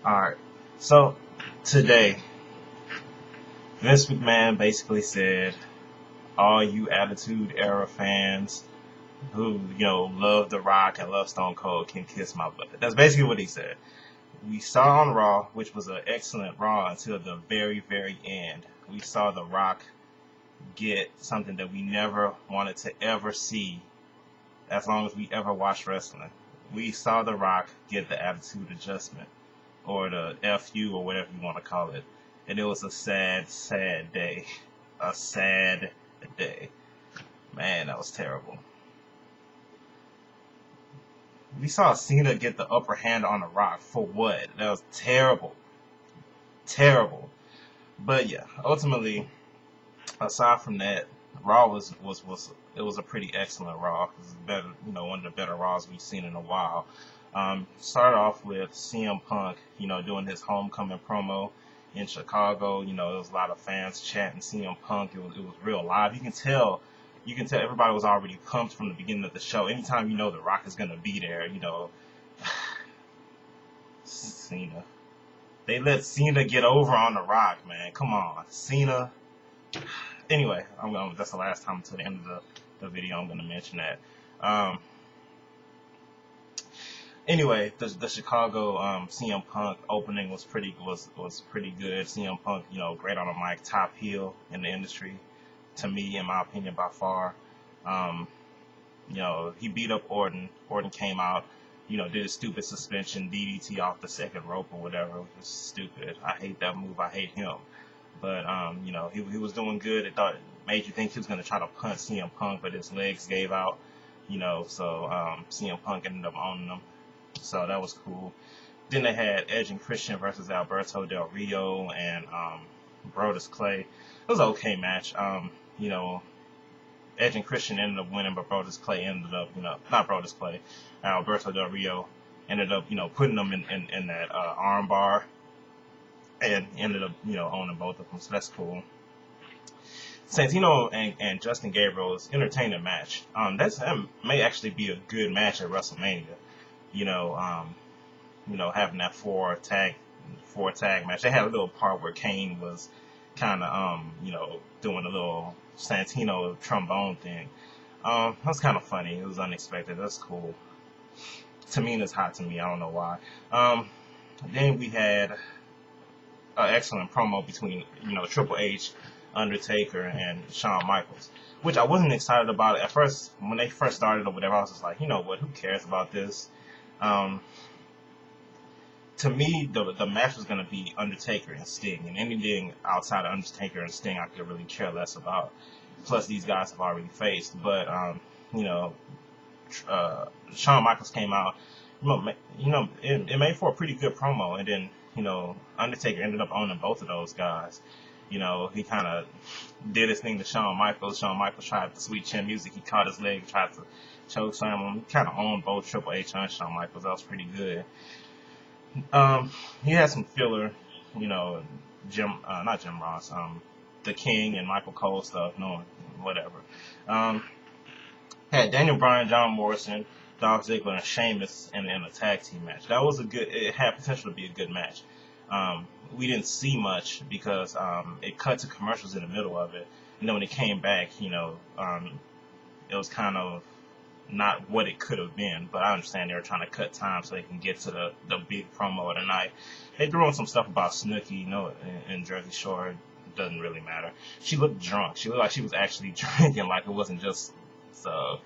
Alright, so today, Vince McMahon basically said, all you Attitude Era fans who, love The Rock and love Stone Cold can kiss my butt. That's basically what he said. We saw on Raw, which was an excellent Raw until the very, very end. We saw The Rock get something that we never wanted to ever see as long as we ever watched wrestling. We saw The Rock get the attitude adjustment, or the FU, or whatever you want to call it. And it was a sad, sad day. A sad day. Man, that was terrible. We saw Cena get the upper hand on The Rock. For what? That was terrible. Terrible. But yeah, ultimately, aside from that, Raw it was a pretty excellent Raw. It was better, one of the better Raws we've seen in a while. Started off with CM Punk, doing his homecoming promo in Chicago. There was a lot of fans chanting CM Punk. It was real live. You can tell everybody was already pumped from the beginning of the show. Anytime The Rock is gonna be there, Cena. They let Cena get over on The Rock, man. Come on, Cena. Anyway, that's the last time until the end of the video I'm gonna mention that. Um, Anyway, the Chicago CM Punk opening was pretty good. CM Punk, great on the mic, top heel in the industry, to me, in my opinion, by far. Um, he beat up Orton. Orton came out, did a stupid suspension DDT off the second rope or whatever. It was stupid. I hate that move. I hate him. But he was doing good. It made you think he was gonna try to punt CM Punk, but his legs gave out. So CM Punk ended up owning him. So that was cool. Then they had Edge and Christian versus Alberto Del Rio and Brodus Clay. It was an okay match. Edge and Christian ended up winning, but Brodus Clay ended up, not Brodus Clay, Alberto Del Rio ended up, putting them in that arm bar and ended up, owning both of them. So that's cool. Santino and Justin Gabriel's entertaining match. That may actually be a good match at WrestleMania. You know, um, having that four tag match. They had a little part where Kane was kind of, doing a little Santino trombone thing. That was kind of funny. It was unexpected. That's cool. Tamina's hot to me. I don't know why. Um, then we had an excellent promo between, Triple H, Undertaker, and Shawn Michaels, which I wasn't excited about at first. When they first started or whatever, I was just like, you know what? Who cares about this? Um, to me, the match was going to be Undertaker and Sting, and anything outside of Undertaker and Sting, I could really care less about. Plus, these guys have already faced, but you know, Shawn Michaels came out. It made for a pretty good promo, and then Undertaker ended up owning both of those guys. He kind of did his thing to Shawn Michaels. Shawn Michaels tried the sweet chin music. He caught his leg, tried to choke slam him. He kind of owned both Triple H and Shawn Michaels. That was pretty good. He had some filler, you know, not Jim Ross, the King and Michael Cole stuff. No, whatever. Um, had Daniel Bryan, John Morrison, Dolph Ziggler, and Sheamus in a tag team match. That was a good. It had potential to be a good match. We didn't see much because it cut to commercials in the middle of it, and then when it came back, it was kind of not what it could have been. But I understand they were trying to cut time so they can get to the big promo of the night. They threw in some stuff about Snooki, in Jersey Shore. It doesn't really matter. She looked drunk. She looked like she was actually drinking, like it wasn't just so.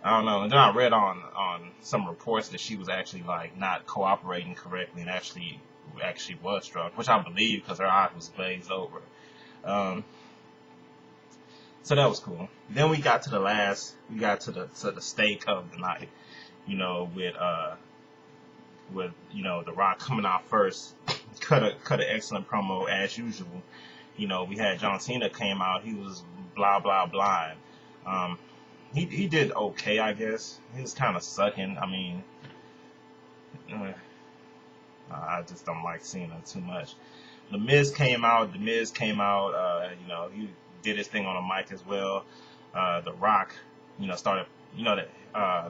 I don't know. And then I read on some reports that she was actually like not cooperating correctly and actually was drunk, which I believe because her eyes was glazed over. Um, so that was cool. Then we got to the stake of the night, with The Rock coming out first, cut an excellent promo as usual. We had John Cena came out. He was blah blah blah. Um, he did okay, I guess. He was kind of sucking. I mean, uh, I just don't like Cena too much. The Miz came out. He did his thing on the mic as well. The Rock, started.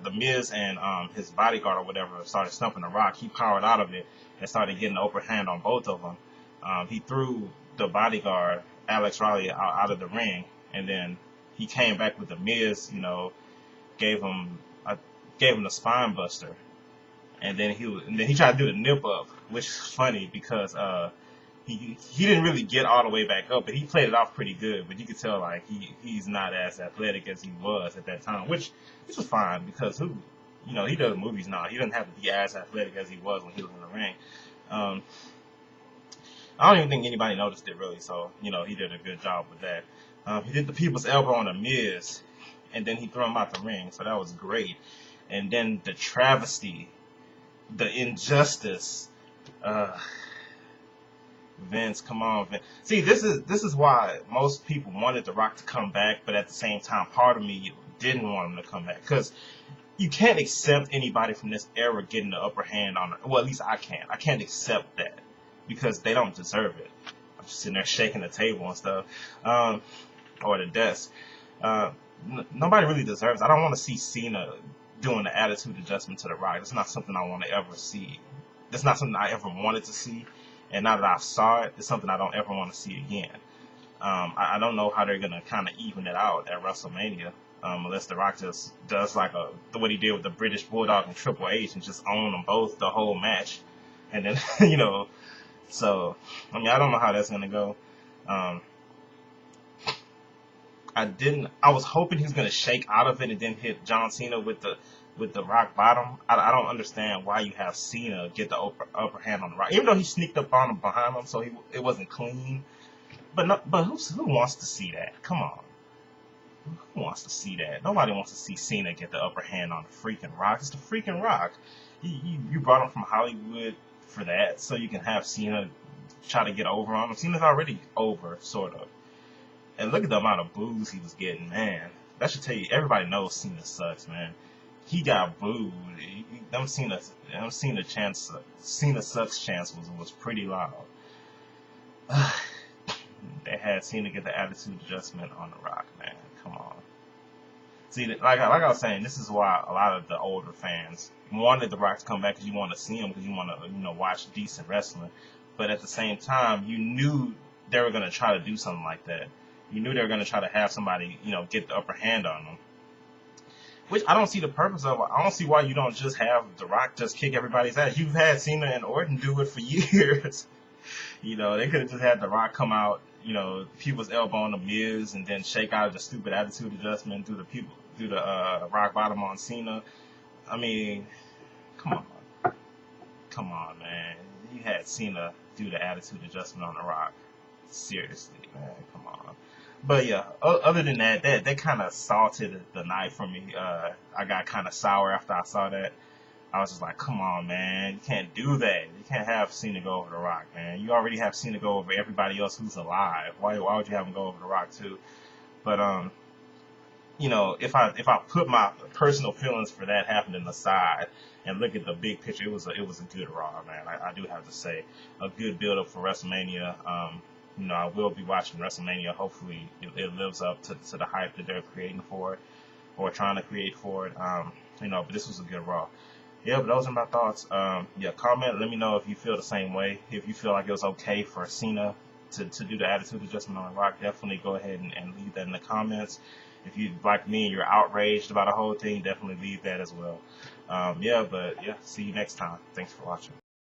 the Miz and his bodyguard or whatever started stumping the Rock, he powered out of it and started getting the upper hand on both of them. He threw the bodyguard, Alex Riley, out of the ring, and then he came back with the Miz, gave him the spine buster, and then he tried to do the nip up, which is funny because he didn't really get all the way back up, but he played it off pretty good. But you could tell like he's not as athletic as he was at that time, which was fine because he does movies now. He doesn't have to be as athletic as he was when he was in the ring. I don't even think anybody noticed it really, so he did a good job with that. He did the people's elbow on the Miz, and then he threw him out the ring, so that was great. And then the travesty, the injustice. Vince, come on, Vince. See, this is why most people wanted The Rock to come back, but at the same time, part of me didn't want him to come back because you can't accept anybody from this era getting the upper hand on. Well, at least I can't. I can't accept that because they don't deserve it. I'm just sitting there shaking the table and stuff, or the desk. Nobody really deserves it. I don't want to see Cena doing the attitude adjustment to The Rock. That's not something I want to ever see. That's not something I ever wanted to see. And now that I've saw it, it's something I don't ever want to see again. I don't know how they're going to kind of even it out at WrestleMania, unless The Rock just does like what he did with the British Bulldog and Triple H and just own them both the whole match. And then, so, I don't know how that's going to go. I was hoping he was going to shake out of it and then hit John Cena with the rock bottom. I don't understand why you have Cena get the upper hand on the Rock, even though he sneaked up on him behind him, so it wasn't clean. But who wants to see that? Come on, who wants to see that? Nobody wants to see Cena get the upper hand on the freaking Rock. It's the freaking Rock. You brought him from Hollywood for that, so you can have Cena try to get over on him. Cena's already over, sort of. And look at the amount of boos he was getting, man. That should tell you, everybody knows Cena sucks, man. He got booed. Cena sucks chance was pretty loud. They had Cena get the attitude adjustment on The Rock, man. Come on. See, like I was saying, this is why a lot of the older fans wanted The Rock to come back because you want to see him, because you want to watch decent wrestling. But at the same time, you knew they were going to try to do something like that. You knew they were going to try to have somebody, get the upper hand on them. Which I don't see the purpose of. I don't see why you don't just have The Rock just kick everybody's ass. You've had Cena and Orton do it for years. They could have just had The Rock come out, people's elbow on the Miz, and then shake out of the stupid attitude adjustment, do the rock bottom on Cena. Come on, man. You had Cena do the attitude adjustment on The Rock. Seriously, man, come on. But yeah, other than that kind of salted the night for me. I got kind of sour after I saw that. I was just like, come on, man, you can't do that. You can't have Cena go over The Rock, man. You already have Cena go over everybody else who's alive. Why would you have him go over The Rock too? But if I put my personal feelings for that happening aside and look at the big picture, it was a good Raw, man. I do have to say, a good build up for WrestleMania. I will be watching WrestleMania. Hopefully, it lives up to the hype that they're creating for it, or trying to create for it. But this was a good Raw. Yeah, but those are my thoughts. Comment. Let me know if you feel the same way. If you feel like it was okay for Cena to do the attitude adjustment on The Rock, definitely go ahead and leave that in the comments. If you, like me, and you're outraged about the whole thing, definitely leave that as well. See you next time. Thanks for watching.